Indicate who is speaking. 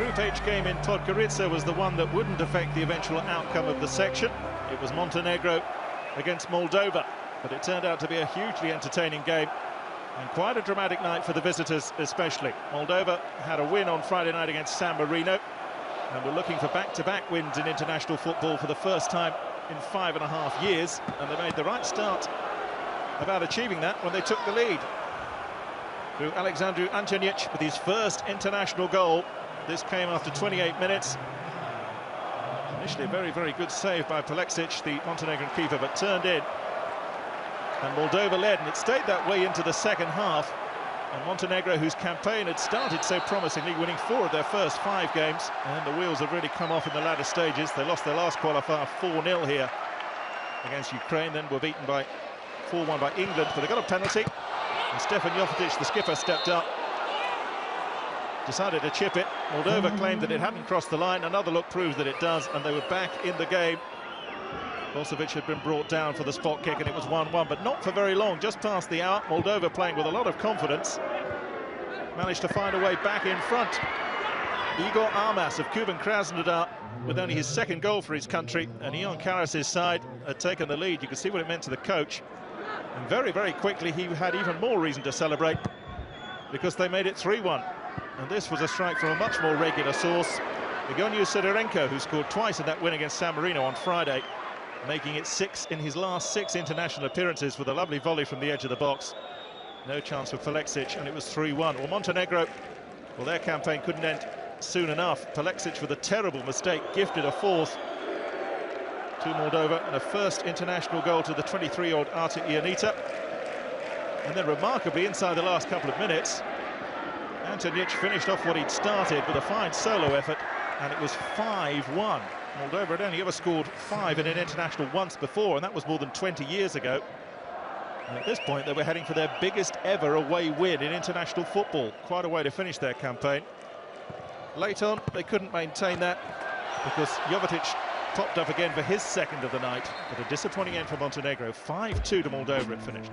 Speaker 1: Group H game in Podgorica was the one that wouldn't affect the eventual outcome of the section. It was Montenegro against Moldova, but it turned out to be a hugely entertaining game and quite a dramatic night for the visitors especially. Moldova had a win on Friday night against San Marino, and were looking for back-to-back wins in international football for the first time in 5.5 years, and they made the right start about achieving that when they took the lead through Alexandru Antonic with his first international goal. This came after 28 minutes. Initially a very, very good save by Palexic, the Montenegrin keeper, but turned in. And Moldova led, and it stayed that way into the second half. And Montenegro, whose campaign had started so promisingly, winning 4 of their first 5 games, and the wheels have really come off in the latter stages. They lost their last qualifier 4-0 here against Ukraine, then were beaten by 4-1 by England, but they got a penalty. And Stefan Jovetic, the skipper, stepped up, decided to chip it. Moldova claimed that it hadn't crossed the line. Another look proves that it does, and they were back in the game. Bosovic had been brought down for the spot kick, and it was 1-1, but not for very long. Just past the hour, Moldova playing with a lot of confidence, managed to find a way back in front. Igor Armas of Kuban Krasnodar with only his second goal for his country, and Ion Karas's side had taken the lead. You could see what it meant to the coach. And very, very quickly, he had even more reason to celebrate because they made it 3-1. And this was a strike from a much more regular source. Igoniu Sidorenko, who scored twice in that win against San Marino on Friday, making it 6 in his last 6 international appearances with a lovely volley from the edge of the box. No chance for Palexic, and it was 3-1. Well, Montenegro, well, their campaign couldn't end soon enough. Palexic, with a terrible mistake, gifted a 4th to Moldova, and a first international goal to the 23-year-old Artur Ionita. And then remarkably, inside the last couple of minutes, Antonic finished off what he'd started with a fine solo effort, and it was 5-1. Moldova had only ever scored 5 in an international once before, and that was more than 20 years ago. And at this point, they were heading for their biggest ever away win in international football. Quite a way to finish their campaign. Late on, they couldn't maintain that because Jovetic popped up again for his second of the night. But a disappointing end for Montenegro. 5-2 to Moldova it finished.